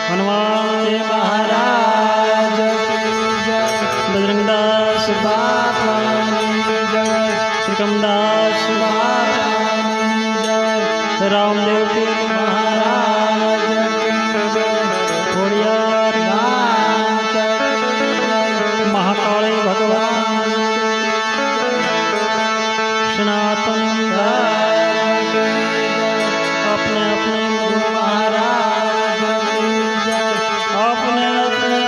हनुमान महाराज बजरंगदास त्रिकमदास रामदेव जी महाराज महाकाली भगवान सनातन अपने अपने महाराज अपने अपने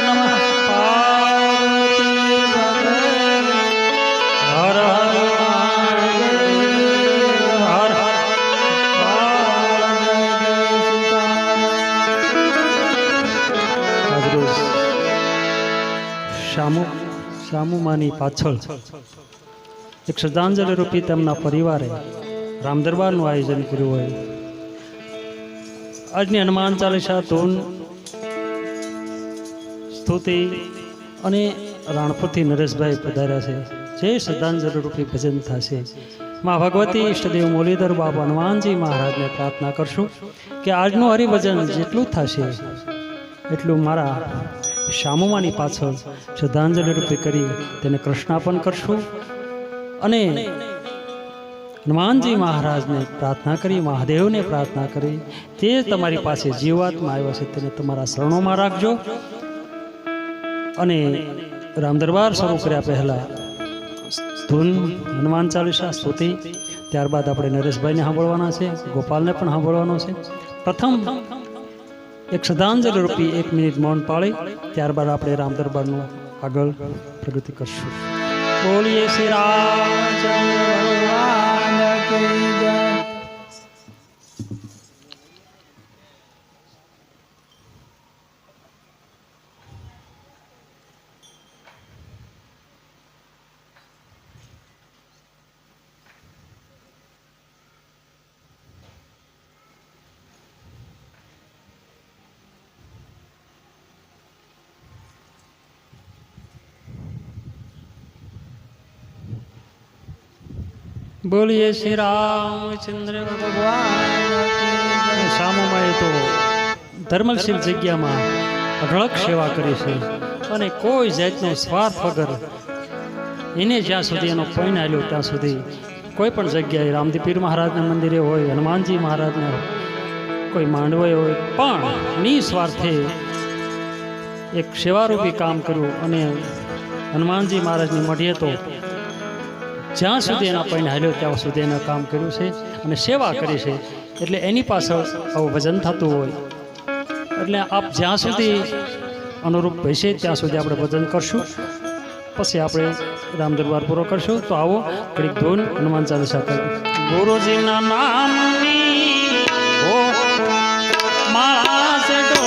नमः पार्वती हर हर हर हर શામુમાની પાછળ એક શ્રદ્ધાંજલિ રૂપી તેમના પરિવારે રામદરબારનું આયોજન કર્યું હોય. આજની હનુમાન ચાલીસા ધૂન સ્તુતિ અને રાણપુરથી નરેશભાઈ પધાર્યા છે. જે શ્રદ્ધાંજલિ રૂપી ભજન થશે. માં ભગવતી ઈષ્ટદેવ મુરલીધર બાબા હનુમાનજી મહારાજને પ્રાર્થના કરશું કે આજનું હરિભજન જેટલું થશે એટલું મારા શામુમાની પાછળ શ્રદ્ધાંજલિ રૂપે કરી તેને કૃષ્ણાપન કરશું અને હનુમાનજી મહારાજને પ્રાર્થના કરી, મહાદેવને પ્રાર્થના કરી, તે તમારી પાસે જીવાત્મા આવ્યો છે તેને તમારા શરણોમાં રાખજો. અને રામદરબાર શરૂ કર્યા પહેલા ધૂન હનુમાન ચાલીસા સ્તુતિ, ત્યારબાદ આપણે નરેશભાઈને સાંભળવાના છે, ગોપાલને પણ સાંભળવાનો છે. પ્રથમ એક શ્રદ્ધાંજલિ રૂપી 1 મિનિટ મૌન પાળી ત્યારબાદ આપણે રામદરબારનું આગળ પ્રગતિ કરશું. બોલીએ શ્રી રામચંદ્ર ભગવાન કી જય. બોલીએ શ્રી રામચંદ્ર ભગવાન. શામુમાએ તો ધર્મશીલ જગ્યામાં અઢળક સેવા કરી છે અને કોઈ જાતનો સ્વાર્થ વગર એને જ્યાં સુધી એનો પોઈન્ટ આવ્યો ત્યાં સુધી કોઈ પણ જગ્યાએ રામદીપીર મહારાજના મંદિરે હોય, હનુમાનજી મહારાજના કોઈ માંડવે હોય, પણ નિસ્વાર્થે એક સેવારૂપી કામ કર્યું અને હનુમાનજી મહારાજની મઢીએ તો જ્યાં સુધી એના પૈણ હાલ્યો ત્યાં સુધી એના કામ કર્યું છે અને સેવા કરી છે. એટલે એની પાછળ આવું ભજન થતું હોય એટલે આપ જ્યાં સુધી અનુરૂપ ભયશે ત્યાં સુધી આપણે ભજન કરશું, પછી આપણે રામદરબાર પૂરો કરશું. તો આવો ઘડીક ધૂન હનુમાન ચાલીસા કરીએ. ગુરુજીના નામની ઓ માસ ડો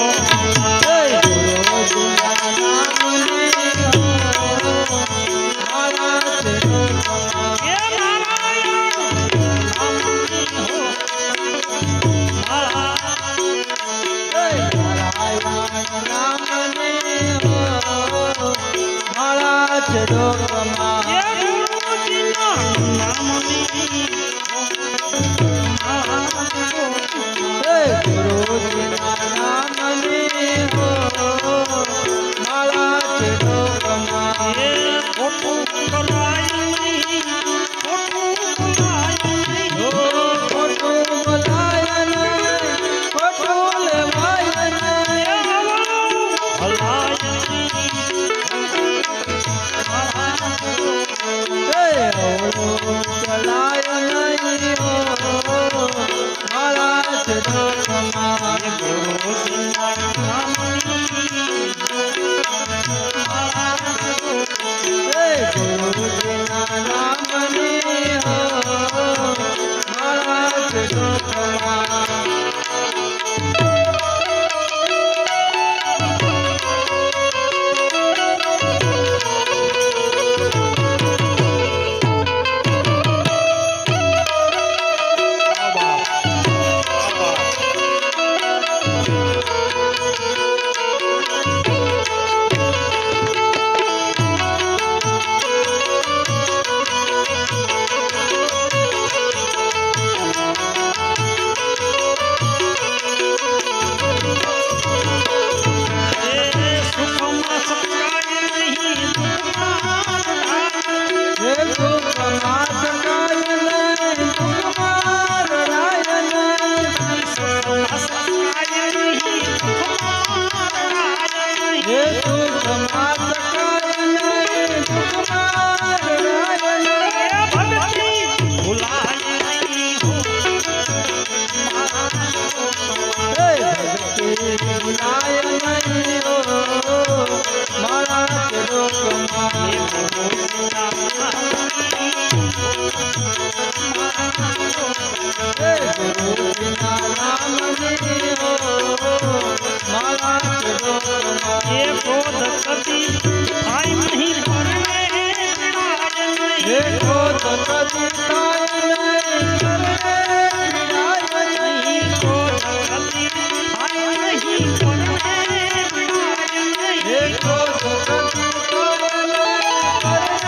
देखो तो कभी ताय नहीं नहीं को कभी आए नहीं देखो तो कभी ताय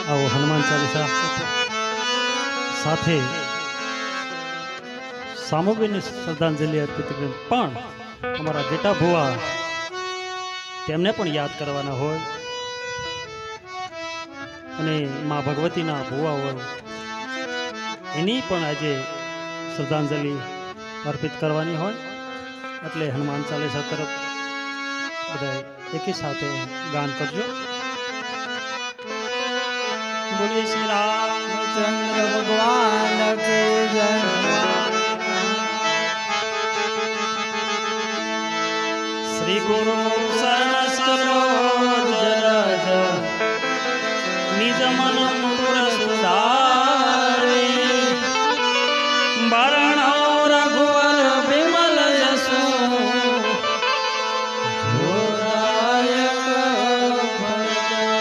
આવો હનુમાન ચાલીસા સાથે સામુબેનને શ્રદ્ધાંજલિ અર્પિત કરી પણ અમારા જેઠા ભુવા તેમને પણ યાદ કરવાના હોય અને મા ભગવતીના ભુવા હોય એની પણ આજે શ્રદ્ધાંજલિ અર્પિત કરવાની હોય એટલે હનુમાન ચાલીસા તરફ બધા એકી સાથે ગાન કરજો. बोलिए श्री चंद्र भगवान की जय। श्री गुरु शरण सरोज रज निज मन मुकुर सुधारे वरणो रघुवर विमल जसु जोदायक भजन।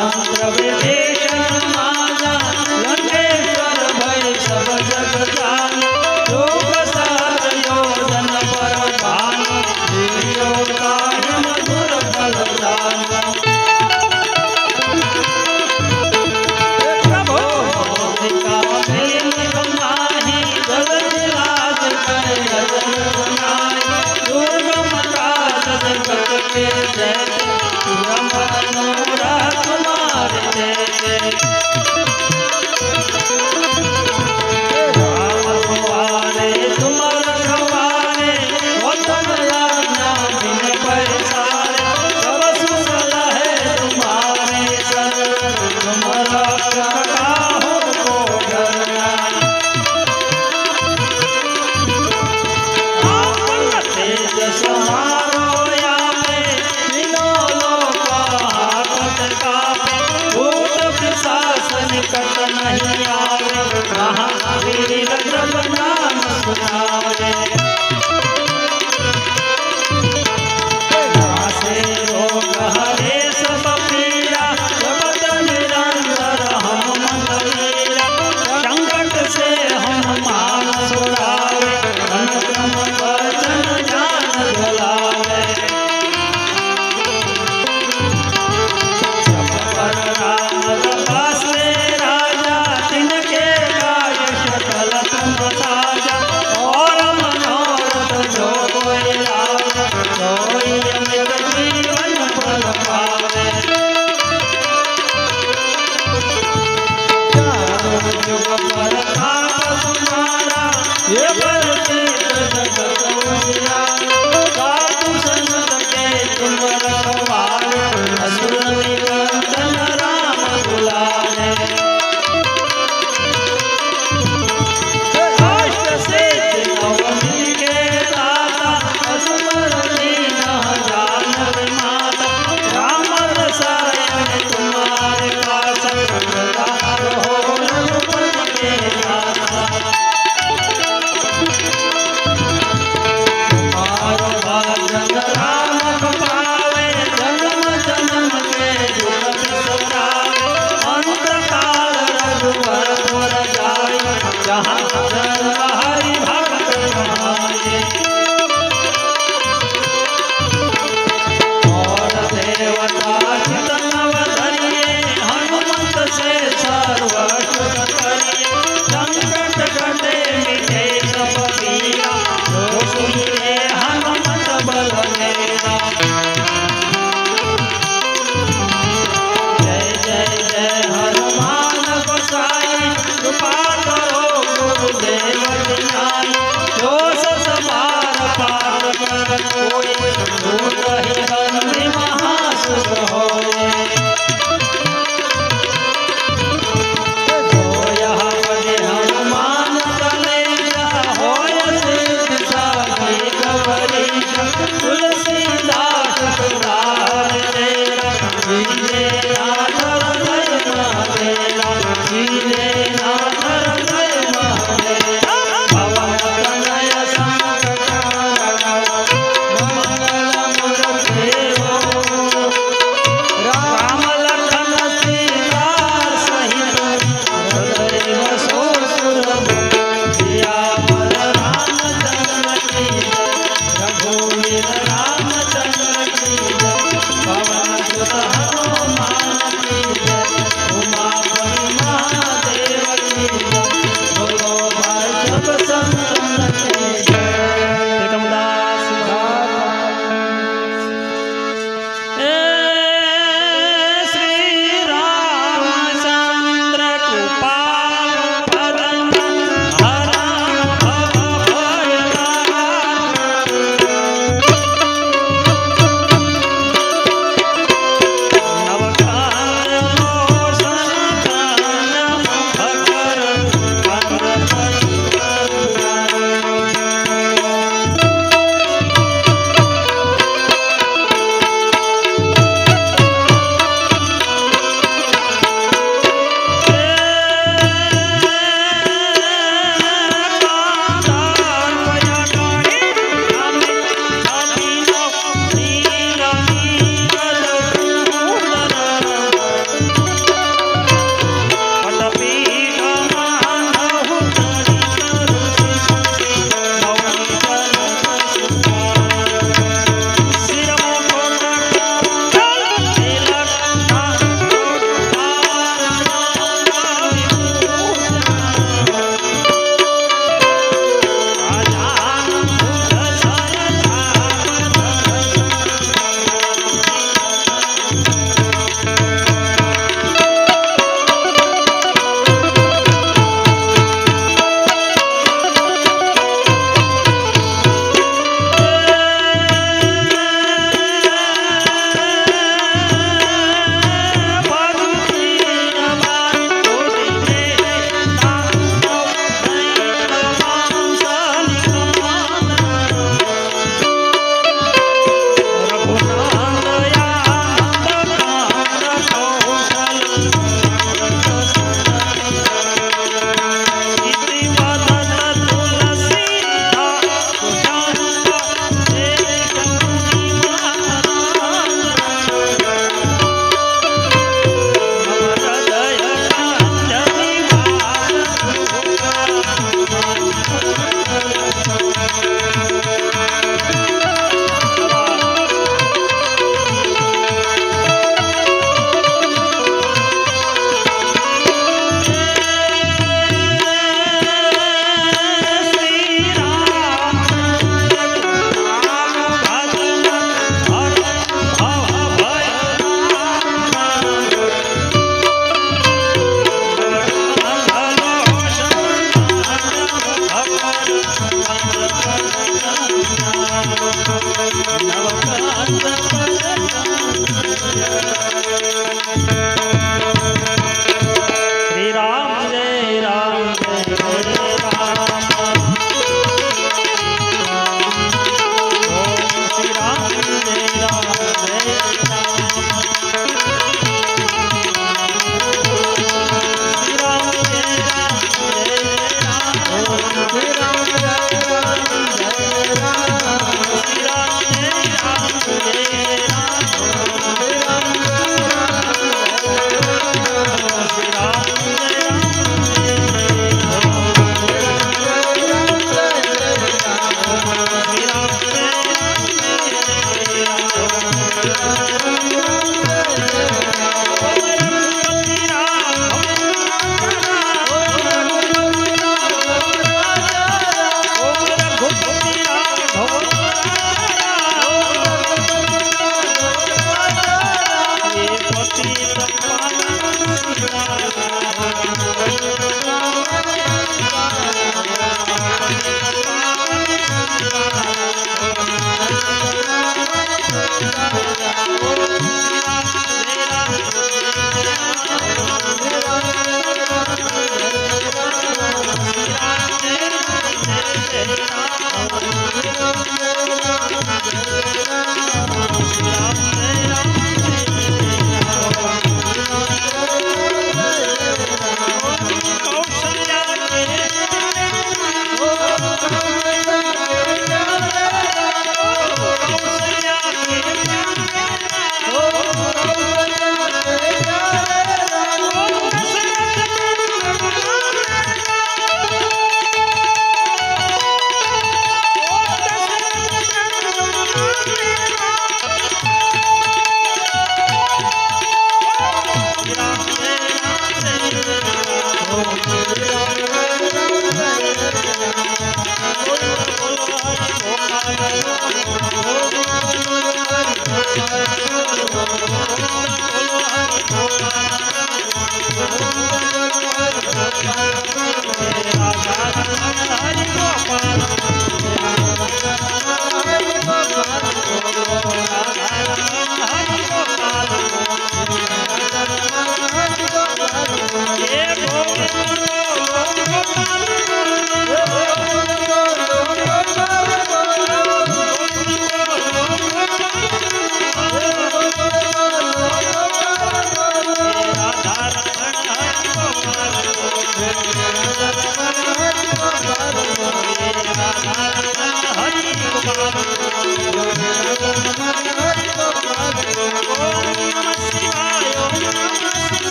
मंत्र કૃપા કરો ગુરુદેવ જ્ઞાની જો સસમાર પાર કર કોઈ ભૂત હિરણ્ય મહાસુર હોય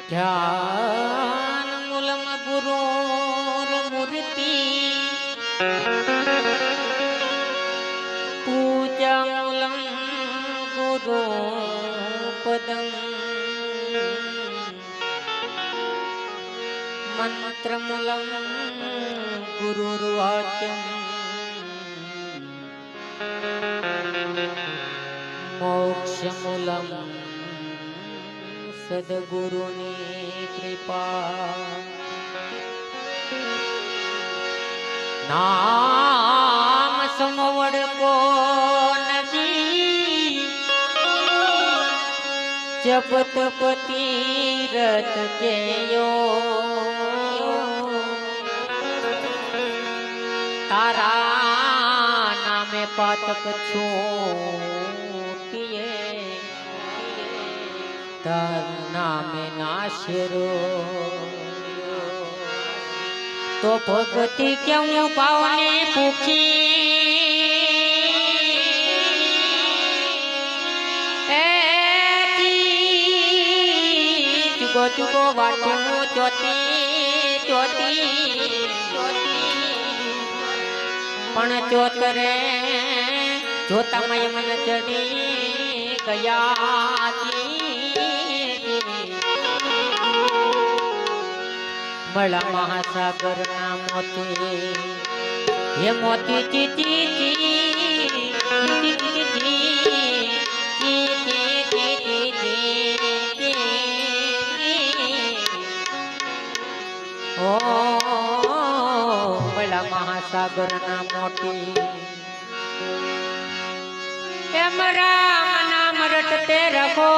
ध्यान मूलम गुरोर्मूर्ति पूजा मूलम गुरो पदम मंत्र मूलम गुरुर्वाक्यम मोक्ष मूलम सद्गुरुनी कृपा नाम समवड़ को नदी जपत पतिरथ केयो तारा नामे पातक छूटिए नामे नाशरो तो भगति क्यों पावने भूखी चुको चुको वाटू चोती चोती पण चोतरे जोता मय मन चढ़ी गया बड़ा महासागर ना मोती ये मोती ची ची ची ची ची ची ओ बड़ा महासागर ना मोती राम नाम रटते रखो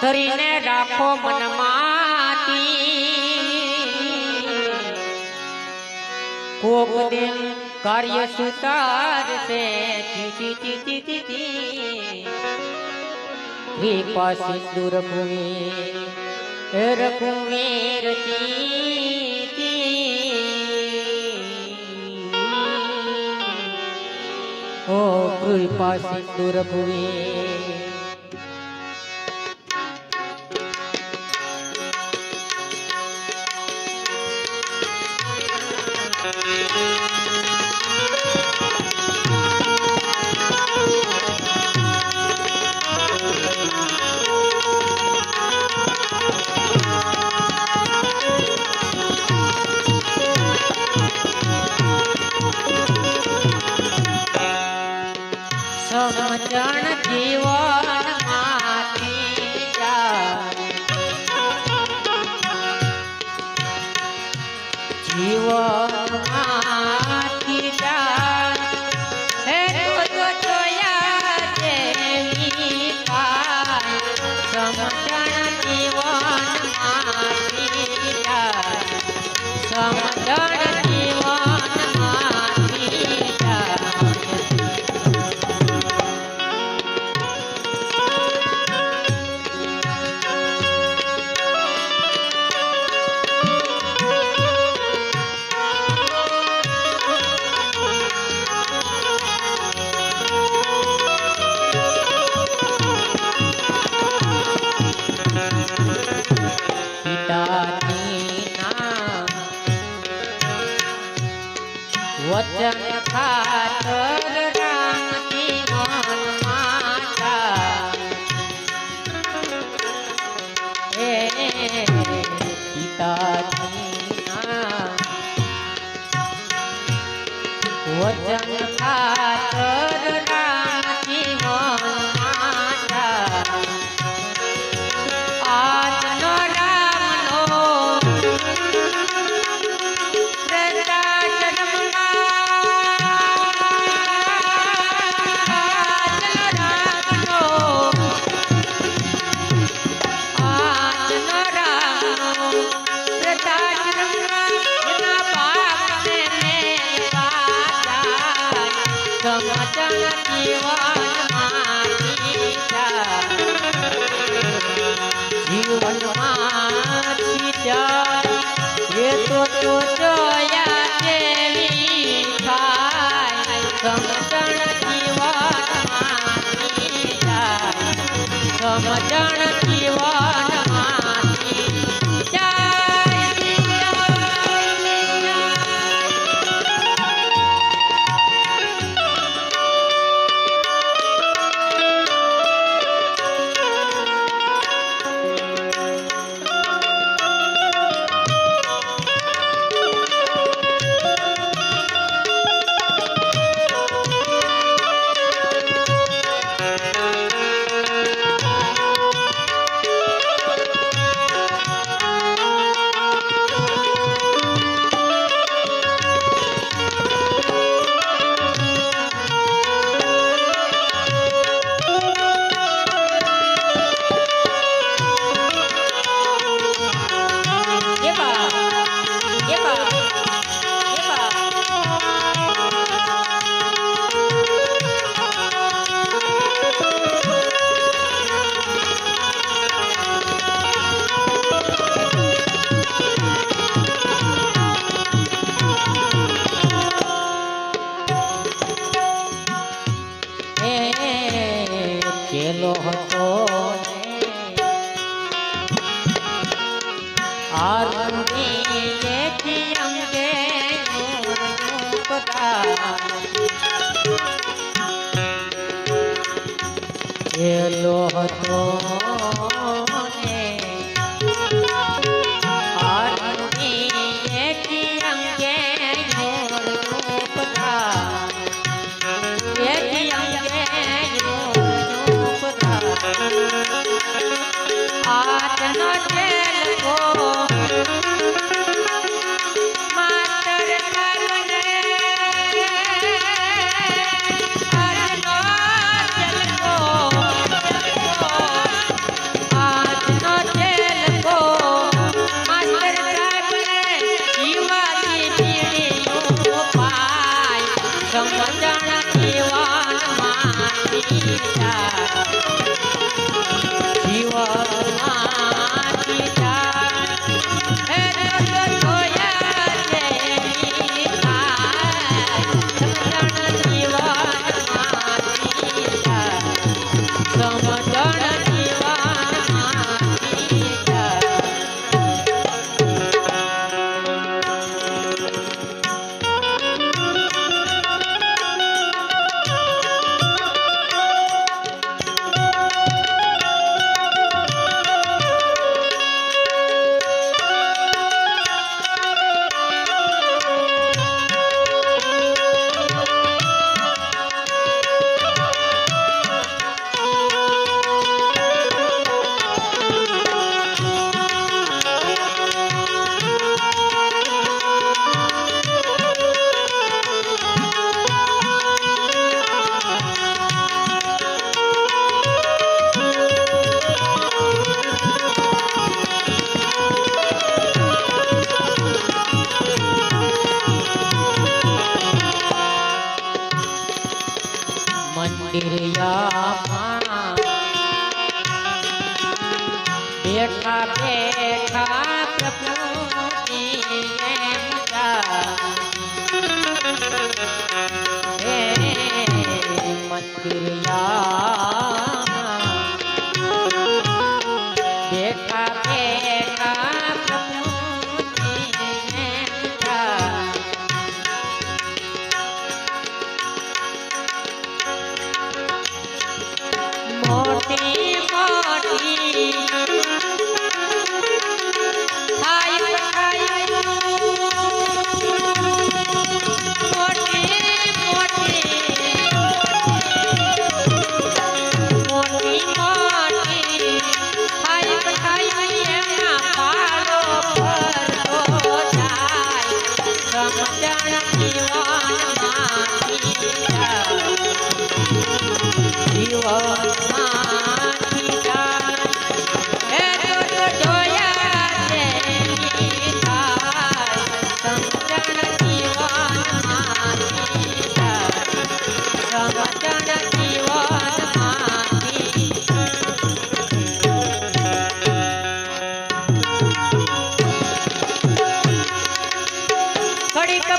धरीने राखो मन माती कोक दिन कार्य सुतार से ची ची ची ची ची कृपा सिंधु रघुवीर ची કૃપા સિંધુ રઘુવીર સમજણ જીવન માંથી જાય જીવન માંથી જાય હે તો જોયા જેવી થાય સમજણ જીવન માંથી જાય સમજણ જીવન માંથી જાય વચન ખાતર રામ જીવન માતા હે પિતાજીના વચન ખાતર રામ જીવન માતા આજનો રામનો જીવનમાંથી જાય એ તો જોયા જેવી થાય સમજણ જીવનમાંથી જાય સમજણ જીવનમાંથી ચેલો હતો આરુની લેખી અંગે ચેલો હતો આરુની લેખી અંગે આજનો ચેલકો માતર કરને આજનો ચેલકો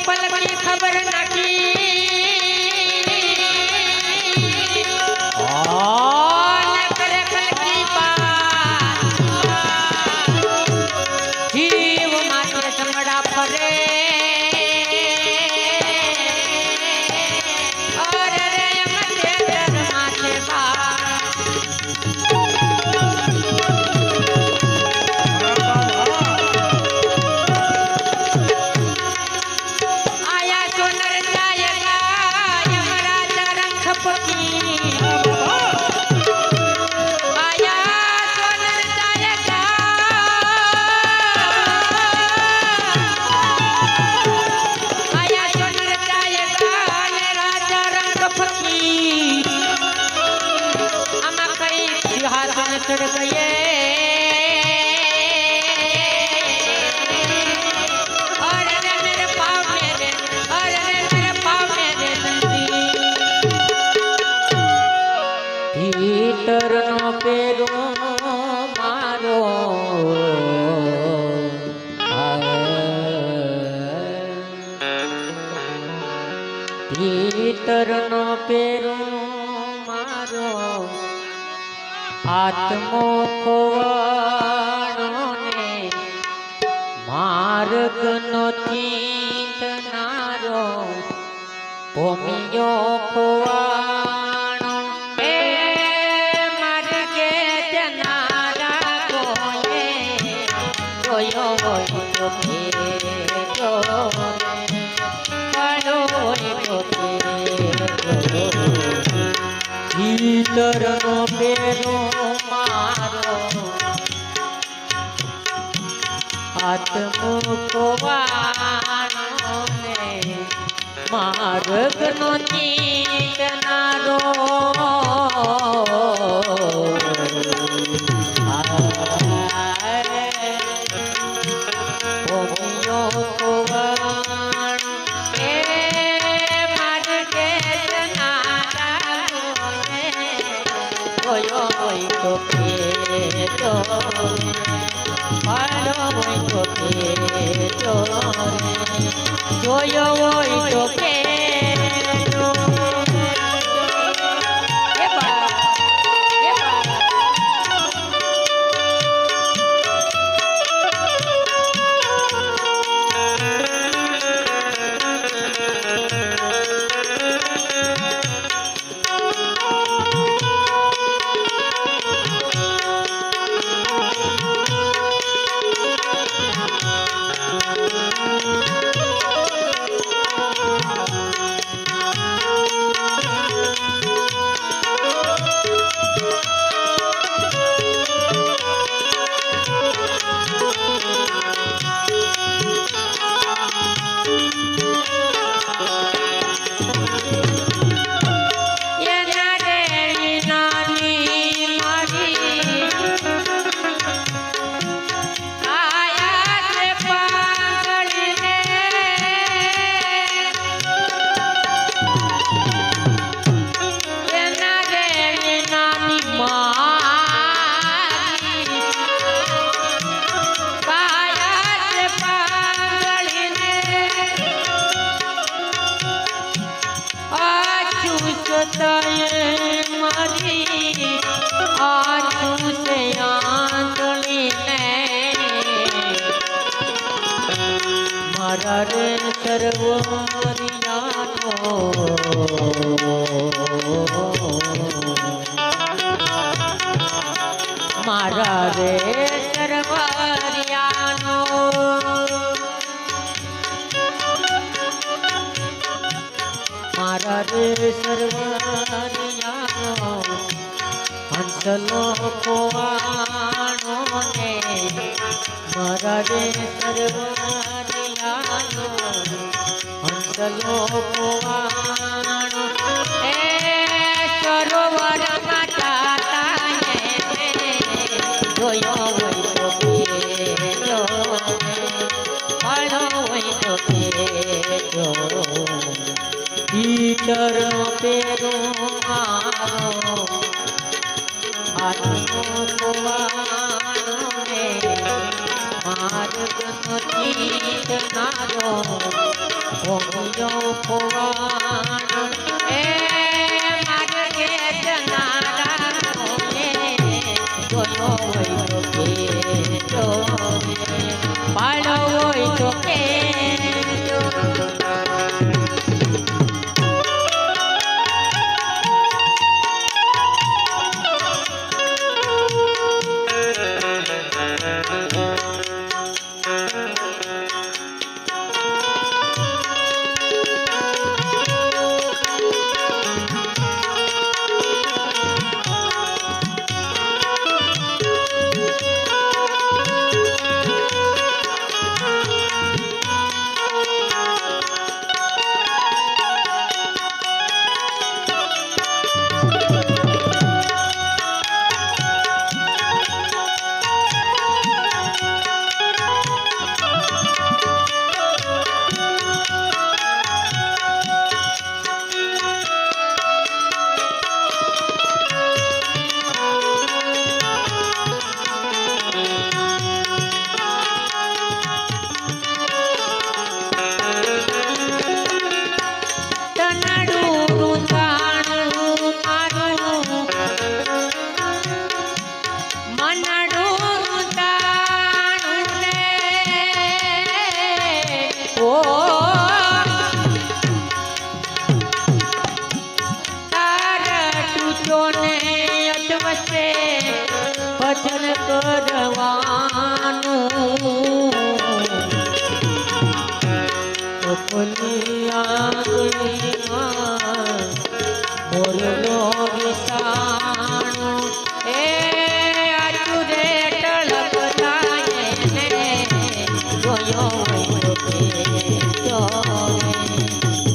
પલકની ખબર નાખી કરે કલકી પાર જીવ માથે ચમડા ફરે અરે રે મધ્ય દર માથે બાર આયા સોનર જાયગા યમરાજ રંગ પકી આયા સોનર જાયગા આયા સોનર જાયગા ને રાજા રંગ પકી આમાં કઈ સિંહાસન ચડ ગયે ભીતરનો પેરો મારો ભીતરનો પેરો મારો આત્મો ખોવાણો ને માર્ગનો ચિંતનારો ભૂમિયો ખોવાણો એ માર્ગે જનારા કોએ જોયો હોય તો ફેરો કાળો હોય તો ફેરો ભીતરનો પેરો મારો આત્મુખવાણો ને માર્ગનો ચિંતનારો ભૂમિયો ખોવાણો એ માર્ગે જનારાઓને જોયો હોય તો ફેરો પાડો હોય તો ફેરો જોયો હોય તો ફેરો એ બા એ બા મારી આંખો સે આંધળી ને મારા રે સર્વરિયાનો મારા રે સર્વરિયાનો મારા રે સર્વરિયાનો હંસલો ખોવાણો ને મારા રે સર્વરિયાનો હંસલો ખોવાણો એ સરોવરમાં જાતા જોયો હોય તો ફેરો પાડો હોય તો ફેરો ભીતર પેરો મારો આત્મો ખોવાણો ને માર્ગનો ચિંતનારો ઓગળ્યો ફુવાનો એ મારે કે જનારા કોને જોયો હોય તો કેજો પાડો હોય તો કેજો ભજન કરવાનું મોરલો વિસાણો એ આજુ રે ટળકતા એને જોયો હોય તો કેજો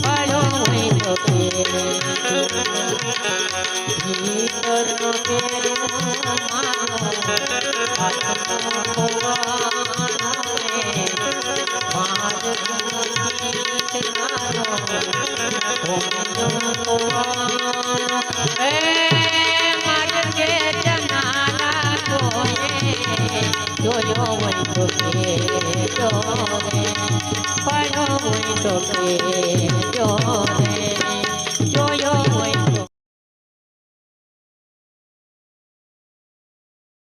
પાડો હોય તો કેજો ભીતરનો મેરો માનો આત્મા હોવાનો માર ગીત મારો હોવાનો એ માર કે જનારા કોને જોયો હોય તો કેજો પાડો હોય તો કેજો